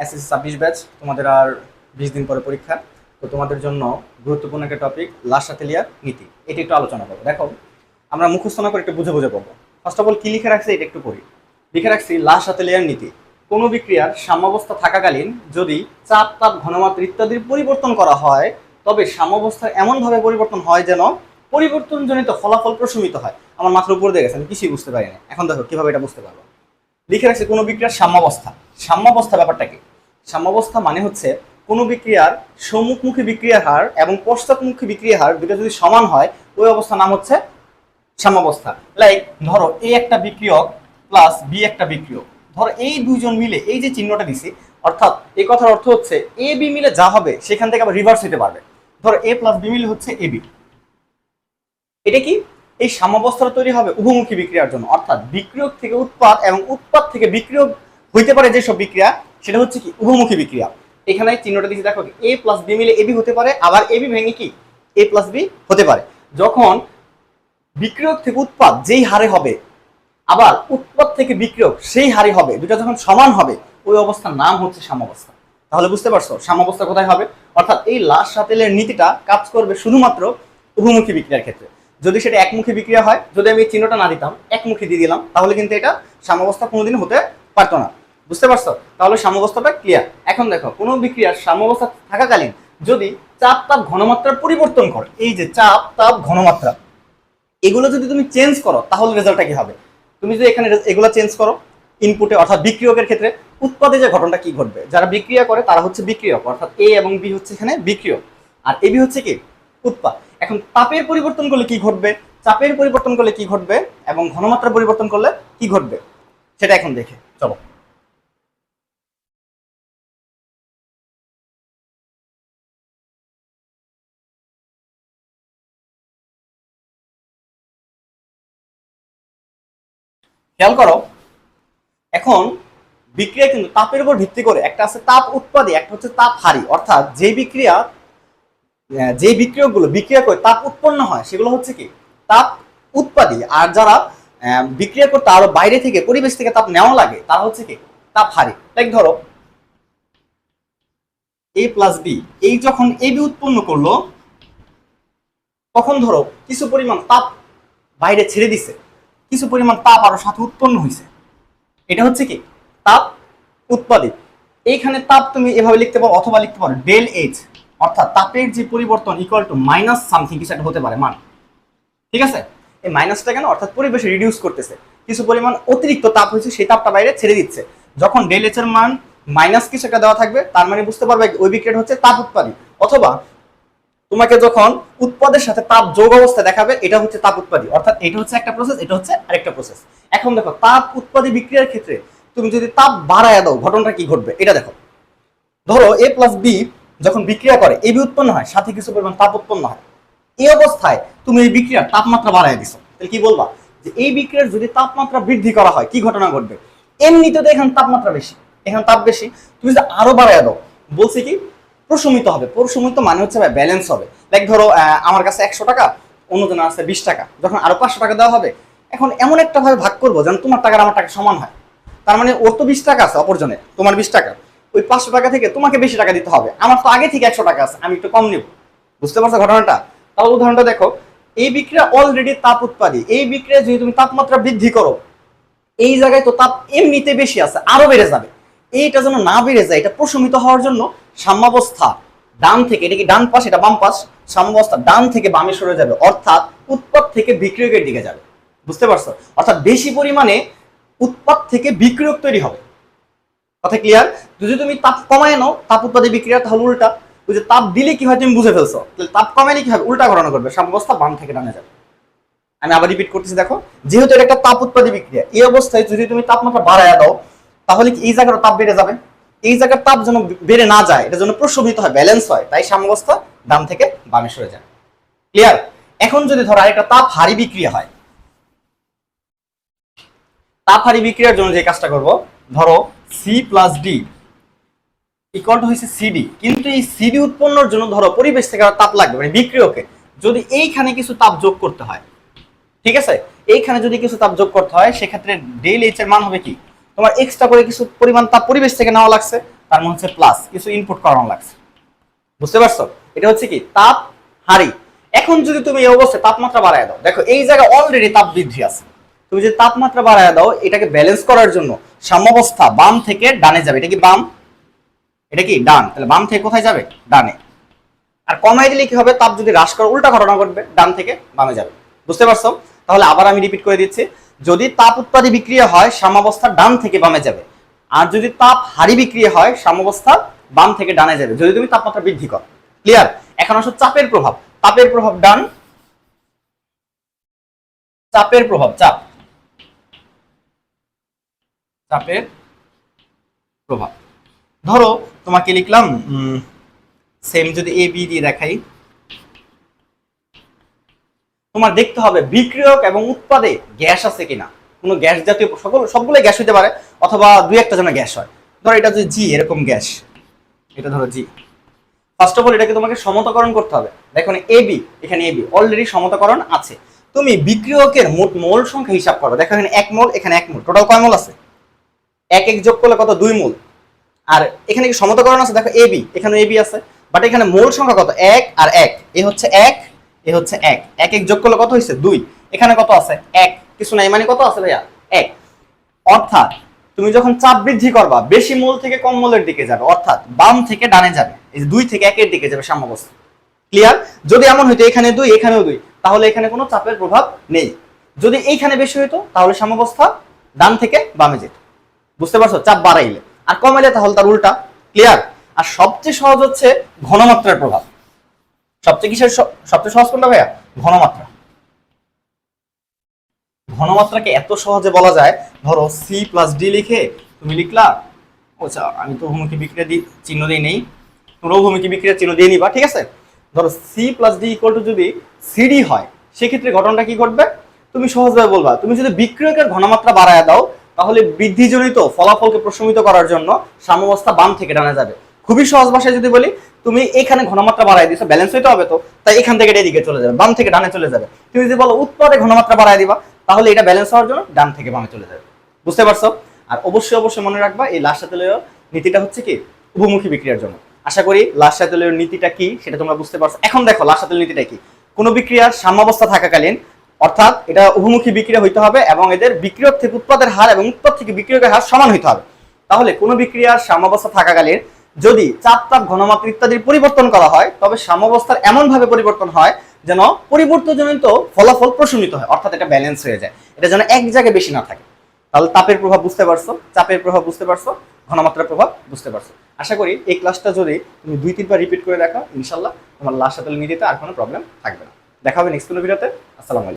SSC 26 batch, তোমাদের আর 20 দিন পরে পরীক্ষা। তো তোমাদের জন্য গুরুত্বপূর্ণ একটা টপিক লা শাতেলিয়ার নীতি, এটি একটু আলোচনা করবো। দেখো, আমরা মুখস্থ না করে একটু বুঝে বুঝে পড়বো। ফার্স্ট অফ অল কি লিখে রাখছি এটা একটু পড়ি। লিখে রাখছি লা শাতেলিয়ার নীতি, কোনো বিক্রিয়ার সাম্যাবস্থা থাকাকালীন যদি চাপ, তাপ, ঘনমাত্রা ইত্যাদির পরিবর্তন করা হয়, তবে সাম্যাবস্থার এমনভাবে পরিবর্তন হয় যেন পরিবর্তনজনিত ফলাফল প্রশমিত হয়। আমার মাথার উপর দিয়ে গেছে, আমি কিছুই বুঝতে পারি না। এখন দেখো কিভাবে এটা বুঝতে পারবো। লিখে রাখছি কোনো বিক্রিয়ার সাম্যাবস্থা। সাম্যাবস্থা ব্যাপারটা কি? সাম্যাবস্থা মানে হচ্ছে কোনো বিক্রিয়ার সম্মুখমুখী বিক্রিয়ার হার এবং পশ্চাৎমুখী বিক্রিয়ার হার দুটো যদি সমান হয়, ওই অবস্থার নাম হচ্ছে সাম্যাবস্থা। লাইক ধরো এ একটা বিক্রিয়ক প্লাস বি একটা বিক্রিয়ক, ধরো এই দুইজন মিলে এই যে চিহ্নটা দিছি, অর্থাৎ এই কথার অর্থ হচ্ছে এ বি মিলে যা হবে সেখান থেকে আবার রিভার্স হতে পারবে। ধরো এ প্লাস বি মিলে হচ্ছে এ বি। এটা কি? এই সাম্যাবস্থাটা তৈরি হবে উভমুখী বিক্রিয়ার জন্য, অর্থাৎ বিক্রিয়ক থেকে উৎপাদ এবং উৎপাদ থেকে বিক্রিয়ক হইতে পারে যেসব বিক্রিয়া, সেটা হচ্ছে কি উভমুখী বিক্রিয়া। এখানে চিহ্নটা দিচ্ছি, দেখো এ প্লাস বি মিলে এবি হতে পারে, আবার এবি ভেঙে কি এ প্লাস বি হতে পারে। যখন বিক্রিয়ক থেকে উৎপাদ যেই হারে হবে, আবার উৎপাদ থেকে বিক্রিয়ক সেই হারে হবে, দুটো যখন সমান হবে, ওই অবস্থার নাম হচ্ছে সাম্যাবস্থা। তাহলে বুঝতে পারছো সাম্যাবস্থা কোথায় হবে? অর্থাৎ এই লা শাতেলের নীতিটা কাজ করবে শুধুমাত্র উভমুখী বিক্রিয়ার ক্ষেত্রে। যদি সেটা একমুখী বিক্রিয়া হয়, যদি আমি চিহ্নটা না দিতাম, একমুখী দিয়ে দিলাম, তাহলে কিন্তু এটা সাম্যাবস্থা কোনোদিন হতে পারতো না। বুঝতে পারছো? তাহলে সাম্যাবস্থাটা ক্লিয়ার। এখন দেখো, কোনো বিক্রিয়ার সাম্যাবস্থা থাকাকালীন যদি চাপ, তাপ, ঘনমাত্রার পরিবর্তন করে, এই যে চাপ, তাপ, ঘনমাত্রা, এগুলো যদি তুমি চেঞ্জ করো, তাহলে রেজাল্টটা কি হবে? তুমি যদি এখানে এগুলো চেঞ্জ করো ইনপুটে, অর্থাৎ বিক্রিয়কের ক্ষেত্রে উৎপাদে যে ঘটনাটা কি ঘটবে, যারা বিক্রিয়া করে তারা হচ্ছে বিক্রিয়ক, অর্থাৎ এ এবং বি হচ্ছে এখানে বিক্রিয়ক, আর এবি হচ্ছে কি উৎপাদ। এখন তাপের পরিবর্তন করলে কি ঘটবে, চাপের পরিবর্তন করলে কি ঘটবে, এবং ঘনমাত্রার পরিবর্তন করলে কি ঘটবে, সেটা এখন দেখে চলো। খেয়াল করো, এখন বিক্রিয়া কিন্তু তাপের উপর ভিত্তি করে, একটা আছে তাপ উৎপাদী, একটা হচ্ছে তাপ হারি। অর্থাৎ যে বিক্রিয়কগুলো বিক্রিয়া করে তাপ উৎপন্ন হয়, সেগুলো হচ্ছে কি তাপ উৎপাদী। আর যারা বিক্রিয়া করতে আরো বাইরে থেকে, পরিবেশ থেকে তাপ নেওয়া লাগে, তারা হচ্ছে কি তাপ হারি। লাইক ধরো এ প্লাস বি, এই যখন এ বি উৎপন্ন করলো, তখন ধরো কিছু পরিমাণ তাপ বাইরে ছেড়ে দিছে, কিছু পরিমাণ তাপ আরো সাথে উৎপন্ন হয়েছে, এটা হচ্ছে কি তাপ উৎপাদিত। এইখানে তাপ তুমি এভাবে লিখতে পারো, অথবা লিখতে পারো ডেল এইচ, অর্থাৎ তাপের যে পরিবর্তন ইকুয়াল টু মাইনাস সামথিং কিছু একটা হতে পারে মান। ঠিক আছে? এই মাইনাসটা কেন? অর্থাৎ পরিবেশে রিডিউস করতেছে, কিছু পরিমাণ অতিরিক্ত তাপ হয়েছে, সেই তাপটা বাইরে ছেড়ে দিচ্ছে। যখন ডেল এইচ এর মান মাইনাস কিছু একটা দেওয়া থাকবে, তার মানে বুঝতে পারবে ওই বিক্রিয়াটা হচ্ছে তাপ উৎপাদী। অথবা তোমাকে যখন উৎপাদের সাথে তাপ যোগ অবস্থা দেখাবে, এটা হচ্ছে তাপ উৎপাদী, অর্থাৎ এটা হচ্ছে একটা প্রসেস, এটা হচ্ছে আরেকটা প্রসেস। এখন দেখো, তাপ উৎপাদী বিক্রিয়ার ক্ষেত্রে তুমি যদি তাপ বাড়ায় দাও, ঘটনাটা কি ঘটবে এটা দেখো। ধরো এ প্লাস বি যখন বিক্রিয়া করে, এবি উৎপন্ন হয়, সাথে কিছু পরিমাণ তাপ উৎপন্ন হয়। এই অবস্থায় তুমি এই বিক্রিয়ার তাপমাত্রা বাড়ায় দিছো, তাহলে কি বলবা? যে এই বিক্রিয়ার যদি তাপমাত্রা বৃদ্ধি করা হয়, কি ঘটনা ঘটবে? এমনিতে তো এখানে তাপমাত্রা বেশি, এখানে তাপ বেশি, তুমি যদি আরো বাড়ায় দাও, বলছে কি প্রশমিত হবে। প্রশমিত মানে হচ্ছে ব্যালেন্স হবে। লাইক ধরো আমার কাছে 100 টাকা, অন্যজনের আছে 20 টাকা, যখন আরো 500 টাকা দেওয়া হবে, এখন এমন একটা ভাবে ভাগ করবো যেন তোমার টাকা আমার টাকা সমান হয়। তার মানে ওর তো 20 টাকা আছে, অপরজনের, তোমার 20 টাকা, ওই 500 টাকা থেকে তোমাকে বেশি টাকা দিতে হবে, আমার তো আগে থেকে 100 টাকা আছে, আমি একটু কম নেব। বুঝতে পারছো ঘটনাটা? তাহলে উদাহরণটা দেখো, এই বিক্রিয়া অলরেডি তাপ উৎপাদী, এই বিক্রিয়া যদি তুমি তাপমাত্রা বৃদ্ধি করো, এই জায়গায় তো তাপ এমনিতে বেশি আছে, আরো বেড়ে যাবে। এইটা যেন না বেড়ে যায়, এটা প্রশমিত হওয়ার জন্য সাম্যাবস্থা ডান থেকে, এটা কি ডান পাশ, এটা বাম পাশ, সাম্যাবস্থা ডান থেকে বামে সরে যাবে, অর্থাৎ উৎপাদ থেকে বিক্রিয়কের দিকে যাবে। বুঝতে পারছো? অর্থাৎ বেশি পরিমাণে উৎপাদ থেকে বিক্রিয়ক তৈরি হবে। কথা ক্লিয়ার? যদি তুমি তাপ কমায় নাও, তাপ উৎপাদী বিক্রিয়া, তাহলে উল্টা। ওই যে তাপ দিলে কি হয় তুমি বুঝে ফেলছো, তাহলে তাপ কমাইলে কি হবে? উল্টা ঘটনা করবে, সাম্যাবস্থা বাম থেকে ডানে যাবে। আমি আবার রিপিট করতেছি, দেখো, যেহেতু এটা একটা তাপ উৎপাদী বিক্রিয়া, এই অবস্থায় যদি তুমি তাপমাত্রা বাড়ায় দাও, তাহলে কি এই জায়গার তাপ বেড়ে যাবে। এই জায়গার তাপ যেন বেড়ে না যায়, এটা যেন প্রশমিত হয়, ব্যালেন্স হয়, তাই সাম্যাবস্থা ডান থেকে বামে সরে যায়। ক্লিয়ার? এখন যদি ধরো আরেকটা তাপ হারি বিক্রিয়া হয়, তাপ হারি বিক্রিয়ার জন্য যে কাজটা করব, ধরো C plus D equal to হয়েছে সিডি, কিন্তু এই সিডি উৎপন্নর জন্য ধরো পরিবেশ থেকে তাপ লাগবে, মানে বিক্রিয়কে যদি এইখানে কিছু তাপ যোগ করতে হয়, ঠিক আছে, এইখানে যদি কিছু তাপ যোগ করতে হয়, সেক্ষেত্রে ডেল এইচ এর মান হবে কি, তোমার এক্সট্রা করে কিছু পরিমাণ তাপ পরিবেশ থেকে নেওয়া লাগছে, তার মানে হচ্ছে প্লাস, কিছু ইনপুট করানো লাগছে। বুঝতে পারছো? এটা হচ্ছে কি তাপ হারি। এখন যদি তুমি এই অবস্থায় তাপমাত্রা বাড়ায় দাও, দেখো এই জায়গায় অলরেডি তাপ বৃদ্ধি আছে, তুমি যদি তাপমাত্রা বাড়ায় দাও এটাকে ব্যালেন্স করার জন্য সাম্যাবস্থা বাম থেকে ডানে যাবে। এটা কি বাম, এটা কি ডান, তাহলে বাম থেকে কোথায় যাবে? ডানে। আর কমাই দিলে কি হবে? তাপ যদি হ্রাস করে উল্টা ঘটনা ঘটবে, ডান থেকে বামে যাবে। বুঝতে পারছো? তাহলে আবার আমি রিপিট করে দিচ্ছি, যদি তাপ উৎপাদী বিক্রিয়া হয় সাম্যাবস্থা ডান থেকে বামে যাবে, আর যদি তাপ হারি বিক্রিয়া হয় সাম্যাবস্থা বাম থেকে ডানে যাবে, যদি তুমি তাপমাত্রা বৃদ্ধি করো। ক্লিয়ার? এখন আসো চাপের প্রভাব। তাপের প্রভাব ডান, চাপের প্রভাব চাপ, চাপের প্রভাব। ধরো তোমাকে লিখলাম সেম, যদি এ বি দিয়ে দেখাই, তোমার দেখতে হবে বিক্রিয়ক এবং উৎপাদে গ্যাস আছে কিনা। কোনো গ্যাস জাতীয় সবগুলো গ্যাস হইতে পারে, অথবা দুই একটা যেন গ্যাস হয়। ধরো এটা যদি জি এরকম গ্যাস, এটা ধরো জি। ফার্স্ট অফ অল এটাকে তোমাকে সমতাকরণ করতে হবে। দেখো এ বি, এখানে এ বি অলরেডি সমতাকরণ আছে। তুমি বিক্রিয়কের মোট মোল সংখ্যা হিসাব করো। দেখো এখানে 1 মোল, এখানে 1 মোল, টোটাল কয় মোল আছে? 1 যোগ করলে কত? 2 মোল। আর এখানে কি সমতাকরণ আছে? দেখো এ বি, এখানে এ বি আছে, বাট এখানে মোল সংখ্যা কত? 1 আর 1। এ হচ্ছে 1, এ হচ্ছে 1, 1 যোগ করলে কত হয়েছে? 2। এখানে কত আছে? 1, কিছু নাই, মানে কত আছে ভাইয়া? 1। অর্থাৎ তুমি যখন চাপ বৃদ্ধি করবা বেশি মোল থেকে কম মোলের দিকে যাবে, অর্থাৎ বাম থেকে ডানে যাবে, এই যে 2 থেকে 1 এর দিকে যাবে সাম্যাবস্থা। ক্লিয়ার? যদি এমন হইতো এখানে 2 এখানেও 2, তাহলে এখানে কোনো চাপের প্রভাব নেই। যদি এইখানে বেশি হইতো তাহলে সাম্যাবস্থা ডান থেকে বামে যেত। বুঝতে পারছো? চাপ বাড়াইলে। আর কমাইলে তাহলে তার উল্টা। ক্লিয়ার? আর সবচেয়ে সহজ হচ্ছে ঘনমাত্রার প্রভাব। সবচেয়ে সহজ কোনটা ভাইয়া? ঘনমাত্রা। ঘনমাত্রাকে এত সহজে বলা যায়, ধরো সি প্লাস ডি লিখে তুমি লিখলা, আচ্ছা আমি তো বহুমুখী বিক্রিয়া চিহ্ন দিয়ে নেই, তোমরা বহুমুখী বিক্রিয়ার চিহ্ন দিয়ে নিবা, ঠিক আছে? ধরো C plus D equal to যদি সিডি হয়, সেক্ষেত্রে ঘটনাটা কি ঘটবে? তুমি সহজভাবে বলবা, তুমি যদি বিক্রিয়কের ঘনমাত্রা বাড়ায় দাও তাহলে বৃদ্ধিজনিত ফলাফলকে প্রশমিত করার জন্য সাম্যাবস্থা বাম থেকে ডানে যাবে। খুবই সহজ ভাষায় যদি বলি, তুমি এখানে ঘনমাত্রা বাড়ায় দিছো, ব্যালেন্স হইতে হবে তো, তাই এখান থেকে এদিকে চলে যাবে, বাম থেকে ডানে চলে যাবে। তুমি যদি বলো উৎপাদে ঘনমাত্রা বাড়ায় দিবা, তাহলে এটা ব্যালেন্স হওয়ার জন্য ডান থেকে বামে চলে যাবে। বুঝতে পারছো? আর অবশ্যই অবশ্যই মনে রাখবা, এই লাসাতেলীয় নীতিটা হচ্ছে কি উভমুখী বিক্রিয়ার জন্য। আশা করি লাসাতেলীয় নীতিটা কি সেটা তোমরা বুঝতে পারছো। এখন দেখো লাসাতেলীয় নীতিটা কি। কোনো বিক্রিয়ার সাম্যাবস্থা থাকাকালীন, অর্থাৎ এটা উভমুখী বিক্রিয়া হইতে হবে এবং এদের বিক্রিয়ক থেকে উৎপাদের হার এবং উৎপাদ থেকে বিক্রিয়কের হার সমান হইতে হবে। তাহলে কোনো বিক্রিয়ার সাম্যাবস্থা থাকাকালীন যদি চাপ, তাপ, ঘনমাত্রা ইত্যাদির পরিবর্তন করা হয়, তবে সাম্যাবস্থার এমন ভাবে পরিবর্তন হয় যেন পরিবর্তনজনিত ফলাফল প্রশমিত হয়, অর্থাৎ এটা ব্যালেন্স হয়ে যায়, এটা যেন এক জায়গায় বেশি না থাকে। তাহলে তাপের প্রভাব বুঝতে পারছো, চাপের প্রভাব বুঝতে পারছো, ঘনমাত্রার প্রভাব বুঝতে পারছো। আশা করি এই ক্লাসটা যদি তুমি 2-3 বার রিপিট করে দেখো, ইনশাল্লাহ তোমার লাসাতেলীয় নীতিতে আর কোনো প্রবলেম থাকবে না। দেখা হবে নেক্সট কোনো ভিডিওতে। আসসালামু আলাইকুম।